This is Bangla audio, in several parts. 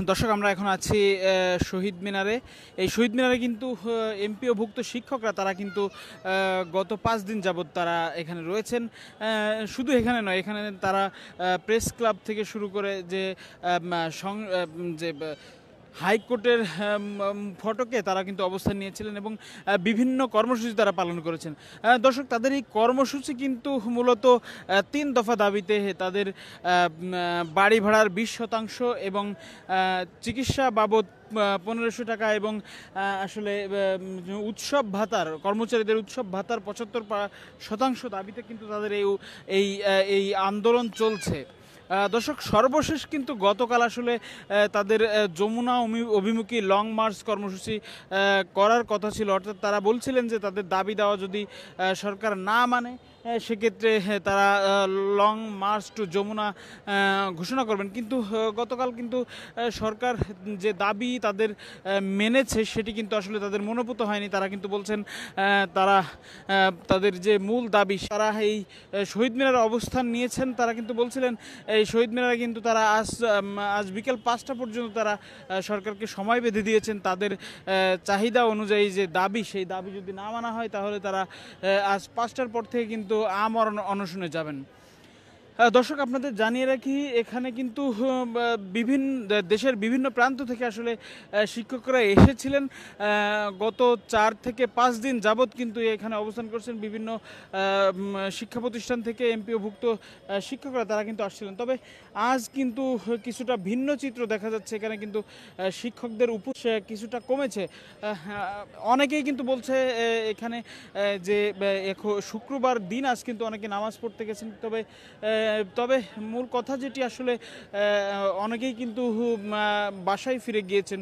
দর্শক আমরা এখন আছি শহীদ মিনারে। এই শহীদ মিনারে কিন্তু এমপিওভুক্ত শিক্ষকরা তারা কিন্তু গত ৫ দিন যাবৎ তারা এখানে রয়েছেন। শুধু এখানে নয়, এখানে তারা প্রেস ক্লাব থেকে শুরু করে যে হাইকোর্টের ফটকে তারা কিন্তু অবস্থান নিয়েছিলেন এবং বিভিন্ন কর্মসূচি তারা পালন করেছেন। দর্শক, তাদের এই কর্মসূচি কিন্তু মূলত ৩ দফা দাবিতে তাদের বাড়ি ভাড়ার ২০% এবং চিকিৎসা বাবদ ১৫০০ টাকা এবং আসলে উৎসব ভাতার, কর্মচারীদের উৎসব ভাতার ৭৫% দাবিতে কিন্তু তাদের এই আন্দোলন চলছে। দর্শক, সর্বশেষ কিন্তু গতকাল আসলে তাদের যমুনা অভিমুখী লং মার্চ কর্মসূচি করার কথা ছিল। অর্থাৎ তারা বলছিলেন যে তাদের দাবি দেওয়া যদি সরকার না মানে সেক্ষেত্রে তারা লং মার্চ টু যমুনা ঘোষণা করবেন। কিন্তু গতকাল কিন্তু সরকার যে দাবি তাদের মেনেছে সেটি কিন্তু আসলে তাদের মনোভূত হয়নি। তারা কিন্তু বলছেন তারা তাদের যে মূল দাবি, তারা এই শহীদ মিনারে অবস্থান নিয়েছেন। তারা কিন্তু বলছিলেন এই শহীদ মিনারে কিন্তু তারা আজ বিকেল ৫টা পর্যন্ত তারা সরকারকে সময় বেঁধে দিয়েছেন। তাদের চাহিদা অনুযায়ী যে দাবি, সেই দাবি যদি না মানা হয় তাহলে তারা আজ ৫টার পর থেকে কিন্তু আমরণ অনশনে যাবেন। দর্শক, আপনাদের জানিয়ে রাখি, এখানে কিন্তু দেশের বিভিন্ন প্রান্ত থেকে আসলে শিক্ষকরা এসেছিলেন। গত ৪ থেকে ৫ দিন যাবৎ কিন্তু এখানে অবস্থান করছেন। বিভিন্ন শিক্ষা প্রতিষ্ঠান থেকে এমপিওভুক্ত শিক্ষকরা তারা কিন্তু আসছিলেন। তবে আজ কিন্তু কিছুটা ভিন্ন চিত্র দেখা যাচ্ছে। এখানে কিন্তু শিক্ষকদের উপস্থিতি কিছুটা কমেছে। অনেকেই কিন্তু বলছে এখানে যে শুক্রবার দিন আজ কিন্তু অনেকে নামাজ পড়তে গেছেন। তবে মূল কথা যেটি আসলে অনেকেই কিন্তু বাসায় ফিরে গিয়েছেন।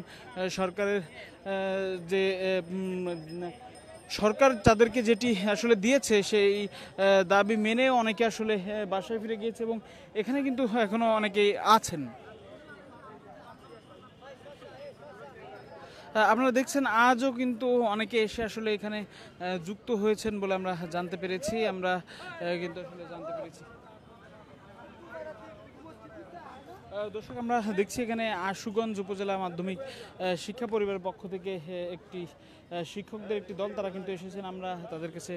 সরকার তাদেরকে যেটি আসলে দিয়েছে সেই দাবি মেনে অনেকে আসলে বাসায় ফিরে গিয়েছে এবং এখানে কিন্তু এখনো অনেকেই আছেন। আপনারা দেখছেন আজও কিন্তু অনেকে এসে আসলে এখানে যুক্ত হয়েছেন বলে আমরা জানতে পেরেছি। দর্শক, আমরা দেখছি এখানে আশুগঞ্জ উপজেলা মাধ্যমিক শিক্ষা পরিবারের পক্ষ থেকে একটি শিক্ষকদের একটি দল তারা কিন্তু এসেছেন। আমরা তাদের কাছে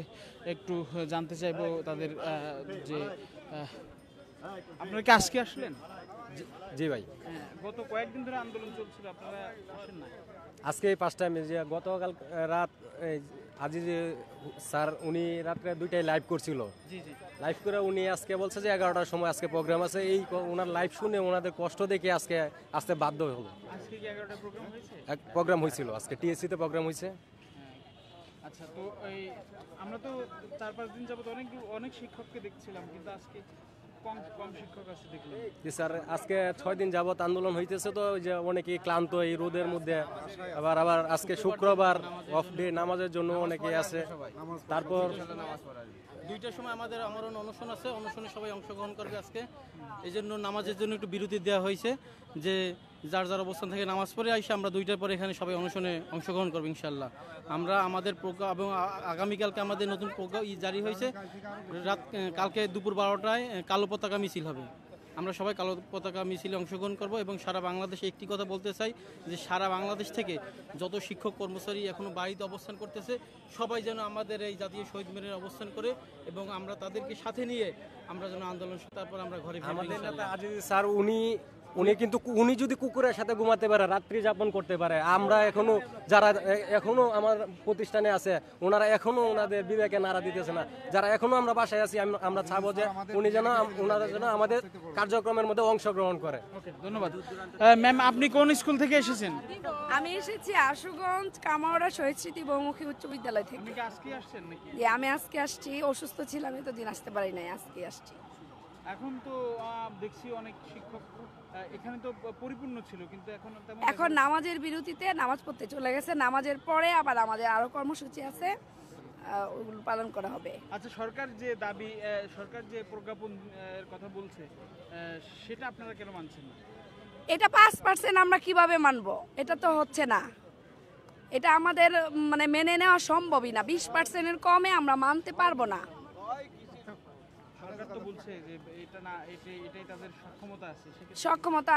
একটু জানতে চাইবো তাদের যে আপনারা কি আজকে আসলেন? জি ভাই, গত কয়েকদিন ধরে আন্দোলন চলছিল, আপনারা আসেন না? আজকে 5টা যে গতকাল রাত আজিজ স্যার উনি রাত্রে 2টায় লাইভ করছিল। জি জি, লাইভ করে উনি আজকে বলছে যে 11টার সময় আজকে প্রোগ্রাম আছে। এই ওনার লাইভ শুনে ওনাদের কষ্ট দেখে আজকে আসতে বাধ্য হলো। আজকে কি 11টা প্রোগ্রাম হয়েছে? এক প্রোগ্রাম হয়েছিল, আজকে টিএসসিতে প্রোগ্রাম হয়েছে। আচ্ছা, তো আমরা তো 4-5 দিন যাবত অনেক শিক্ষককে দেখছিলাম, কিন্তু আজকে কম শিক্ষক আছে দেখলাম। জি স্যার, আজকে 6 দিন যাবত আন্দোলন হইতেছে, তো যে অনেকে ক্লান্ত এই রোদের মধ্যে। আবার আজকে শুক্রবার অফ ডে, নামাজের জন্য অনেকে আছে। তারপর 2টার সময় আমাদের আমরণ অনশন আছে, অনশনে সবাই অংশগ্রহণ করবে আজকে। এই জন্য নামাজের জন্য একটু বিরতি দেওয়া হয়েছে, যে যার যার অবস্থান থেকে নামাজ পড়ে আইসে আমরা 2টার পরে এখানে সবাই অনশনে অংশগ্রহণ করবো ইনশাল্লাহ। আমরা আমাদের প্রোগ্রাম এবং আগামীকালকে আমাদের নতুন প্রোগ্রাম জারি হয়েছে। কালকে দুপুর 12টায় কালো পতাকা মিছিল হবে। আমরা সবাই কালো পতাকা মিছিলে অংশগ্রহণ করব এবং সারা বাংলাদেশে একটি কথা বলতে চাই, যে সারা বাংলাদেশ থেকে যত শিক্ষক কর্মচারী এখনো বাড়িতে অবস্থান করতেছে সবাই যেন আমাদের এই জাতীয় শহীদ মিনারে অবস্থান করে এবং আমরা তাদেরকে সাথে নিয়ে আমরা যেন আন্দোলন, তারপর আমরা ঘরে ফিরব। আমাদের নেতা আজিজ স্যার উনি যদি কুকুরের সাথে ঘুমাতে পারে, রাত্রি যাপন করতে পারে, আমরা যারা এখনো আমার প্রতিষ্ঠানে আছে ওনারা এখনো ওনাদের বিবেকে নাড়া দিতেছে না। যারা এখনো আমরা বাসায় আছি, আমরা চাবো যে ওনারা যেন আমাদের কার্যক্রমের মধ্যে অংশগ্রহণ করে। ধন্যবাদ। ম্যাম, আপনি কোন স্কুল থেকে এসেছেন? আমি এসেছি আশুগঞ্জ কামাওড়া শহীদ স্মৃতি বহুমুখী উচ্চ বিদ্যালয় থেকে। আজকে আসছেন নাকি? আমি আজকে আসছি, অসুস্থ ছিলাম, এতদিন আসতে পারি নাই, আজকে আসছি। এখন তো দেখছি অনেক শিক্ষক এখানে তো পরিপূর্ণ ছিল, কিন্তু এখন নামাজের বিরতিতে নামাজ পড়তে চলে গেছে। নামাজের পরে আবার আমাদের আরো কর্মসূচি আছে, ওগুলো পালন করা হবে। আচ্ছা, সরকার যে প্রজ্ঞাপন এর কথা বলছে সেটা আপনারা কেন মানছেন না? এটা 5% আমরা কিভাবে মানবো? এটা তো হচ্ছে না, এটা আমাদের মেনে নেওয়া সম্ভবই না। 20%-এর কমে আমরা মানতে পারবো না। সরকার তো বলছে যে এটা না এটাই তাদের সক্ষমতা আছে, সেক্ষেত্রে সক্ষমতা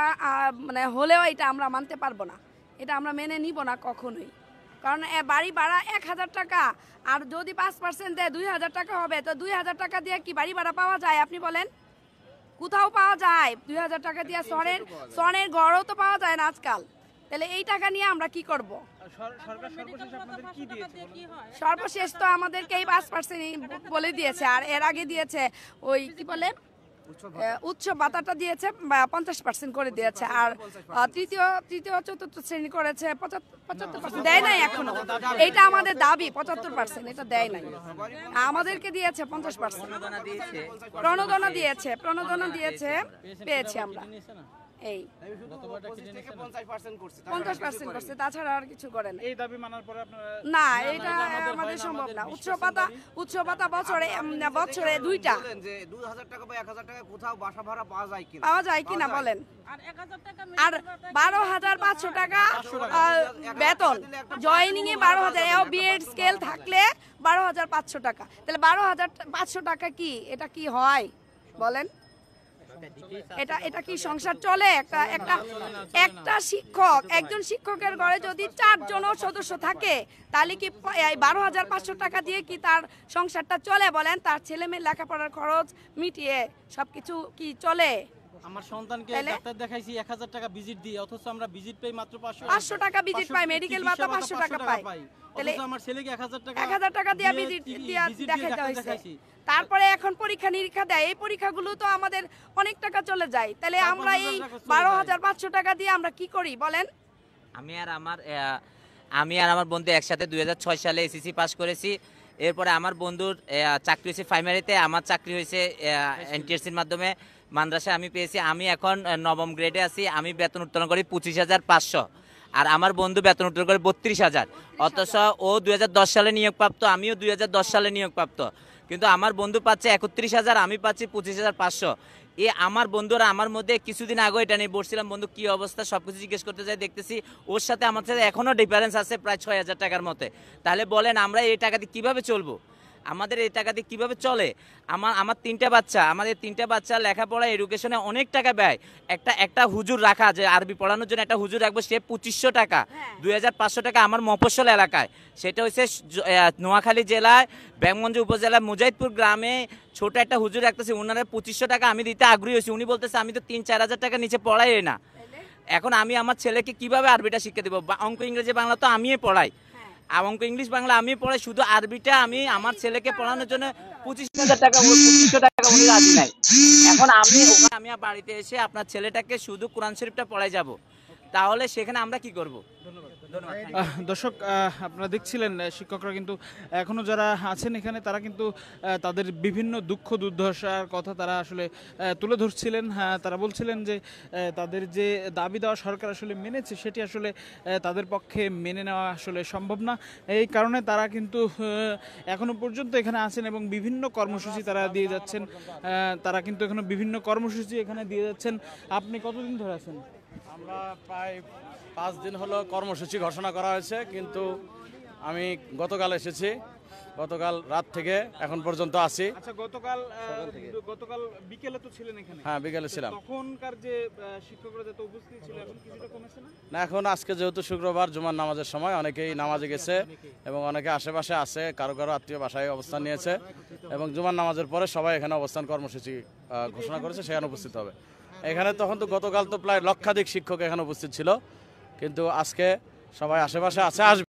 মানে হলেও এটা আমরা মানতে পারবো না, এটা আমরা মেনে নিব না কখনোই। কারণ বাড়ি ভাড়া 1,000 টাকা, আর যদি 5% দেয় 2,000 টাকা হবে, তো 2,000 টাকা দিয়ে কি বাড়ি ভাড়া পাওয়া যায় আপনি বলেন? কোথাও পাওয়া যায় 2,000 টাকা দিয়ে? সনের ঘরও তো পাওয়া যায় না আজকাল। তাহলে এই টাকা নিয়ে আমরা কি করব? সরকার সর্বশেষ আপনাদের কি দিয়েছে বলুন? সর্বশেষ তো আমাদেরকে এই 5% বলে দিয়েছে, আর এর আগে দিয়েছে ওই কি বলে উৎসব ভাতাটা দিয়েছে 50% করে দিয়েছে, আর তৃতীয় চতুর্থ শ্রেণী করেছে 75% দেয় নাই এখনো। এইটা আমাদের দাবি 75%, এটা দেয় নাই, আমাদেরকে দিয়েছে 50%। প্রণোদনা দিয়েছে পেয়েছি আমরা এই 50% করছে, তাছাড়া আর কিছু করেন এই দাবি মানার পরে আপনারা না, এটা আমাদের সম্ভব না। উৎসব ভাতা বছরে দুইটা যে 2,000 টাকা বা 1,000 টাকা কোথাও বাসা ভাড়া পাওয়া যায় কিনা বলেন, আর 12,500 টাকা বেতন, জয়েনিং এ 12,000, বিএড স্কেল থাকলে 12,500 টাকা। তাহলে 12,500 টাকা কি এটা কি হয় বলেন? এটা কি সংসার চলে? একটা শিক্ষক, একজন শিক্ষকের ঘরে যদি 4 জন সদস্য থাকে, তাহলে কি 12,500 টাকা দিয়ে কি তার সংসারটা চলে বলেন? তার ছেলে মেয়ের লেখাপড়ার খরচ মিটিয়ে সবকিছু কি চলে? আমার সন্তানকে ডাক্তার দেখাইছি 1,000 টাকা ভিজিট দিয়ে, অথচ আমরা ভিজিট পাই মাত্র 500 টাকা ভিজিট পাই, মেডিকেল ভাতা 500 টাকা পাই। তাহলে আমার ছেলেকে 1,000 টাকা দিয়ে ভিজিট দেখাইতে হয়েছে। তারপরে এখন পরীক্ষা নিরীক্ষা দেয়, এই পরীক্ষাগুলো তো আমাদের অনেক টাকা চলে যায়। তাহলে আমরা এই 12,500 টাকা দিয়ে আমরা কি করি বলেন? আমি আর আমার বন্ধু একসাথে 2006 সালে এসএসসি পাস করেছি। এরপরে আমার বন্ধুর চাকরি হয়েছে প্রাইমারিতে, আমার চাকরি হয়েছে এনটিএসসির মাধ্যমে মাদ্রাসায় আমি পেয়েছি। আমি এখন 9ম গ্রেডে আছি, আমি বেতন উত্তোলন করি 25,500, আর আমার বন্ধু বেতন উত্তোলন করে 32,000। অথচ ও 2010 সালে নিয়োগপ্রাপ্ত, আমিও 2010 সালে নিয়োগপ্রাপ্ত, কিন্তু আমার বন্ধু পাচ্ছে 31,000, আমি পাচ্ছি 25,500। আমার বন্ধুরা আমার মধ্যে কিছুদিন আগে এটা নিয়ে বসছিলাম, বন্ধু কি অবস্থা, সবকিছু জিজ্ঞেস করতে যাই, দেখতেছি ওর সাথে আমার সাথে এখনো ডিফারেন্স আছে প্রায় 6,000 টাকার মতো। তাহলে বলেন আমরা এই টাকা দিয়ে কিভাবে চলবো? আমাদের এই টাকা দিয়ে কিভাবে চলে? আমার 3টা বাচ্চা, আমাদের 3টা বাচ্চা লেখাপড়া এডুকেশনে অনেক টাকা ব্যয়। একটা হুজুর রাখা, যে আরবি পড়ানোর জন্য একটা হুজুর রাখবো, সে 2500 টাকা, 2,500 টাকা আমার মফস্বল এলাকায়। সেটা হচ্ছে নোয়াখালী জেলায় ব্যাঙ্গঞ্জ উপজেলার মুজাহিদপুর গ্রামে ছোট একটা হুজুর রাখতেছে, ওনারা 2500 টাকা আমি দিতে আগ্রহী হয়েছি। উনি বলতেছে আমি তো 3-4 হাজার টাকা নিচে পড়াই না। এখন আমি আমার ছেলেকে কিভাবে আরবিটা শিক্ষা দেবো? অঙ্ক ইংরেজি বাংলা তো আমিই পড়াই, অঙ্ক ইংলিশ বাংলা আমি পড়াই, শুধু আরবিটা আমি আমার ছেলেকে পড়ানোর জন্য 25,000 টাকা, 2500 টাকা উনি রাজি নাই। এখন আমি বাড়িতে এসে আপনার ছেলেটাকে শুধু কোরআন শরীফটা পড়াই যাব, তাহলে সেখানে আমরা কি করব? দর্শক, আপনারা দেখছিলেন শিক্ষকরা কিন্তু এখনো যারা আছেন এখানে, তারা কিন্তু তাদের বিভিন্ন দুঃখ দুর্দশার কথা তারা আসলে তুলে ধরছিলেন। তারা বলছিলেন যে তাদের যে দাবি দেওয়া সরকার আসলে মেনেছে, সেটি আসলে তাদের পক্ষে মেনে নেওয়া আসলে সম্ভব না। এই কারণে তারা কিন্তু এখনো পর্যন্ত এখানে আছেন এবং বিভিন্ন কর্মসূচি তারা দিয়ে যাচ্ছেন। তারা কিন্তু এখনো বিভিন্ন কর্মসূচি এখানে দিয়ে যাচ্ছেন। আপনি কতদিন ধরে আছেন? আমরা প্রায় 5 দিন হলো কর্মসূচি ঘোষণা করা হয়েছে, কিন্তু আমি গতকাল এসেছি, গতকাল রাত থেকে এখন পর্যন্ত আছি। আচ্ছা, গতকাল বিকেলে তো ছিলেন এখানে? হ্যাঁ, বিকেলে ছিলাম। তখনকার যে শিক্ষকরা যত উপস্থিত ছিল, এখন কিছুটা কমেছে না? না, এখন আজকে যেহেতু শুক্রবার জুমার নামাজের সময় অনেকেই নামাজে গেছে এবং অনেকে আশেপাশে আছে, কারো কারো আত্মীয় বাসায় অবস্থান নিয়েছে, এবং জুমার নামাজের পরে সবাই এখানে অবস্থান কর্মসূচি ঘোষণা করেছে, সেখানে উপস্থিত হবে। এখানে তখন তো গতকাল তো প্রায় লক্ষাধিক শিক্ষক এখানে উপস্থিত ছিল, কিন্তু আজকে সবাই আশেপাশে আছে, আসবে।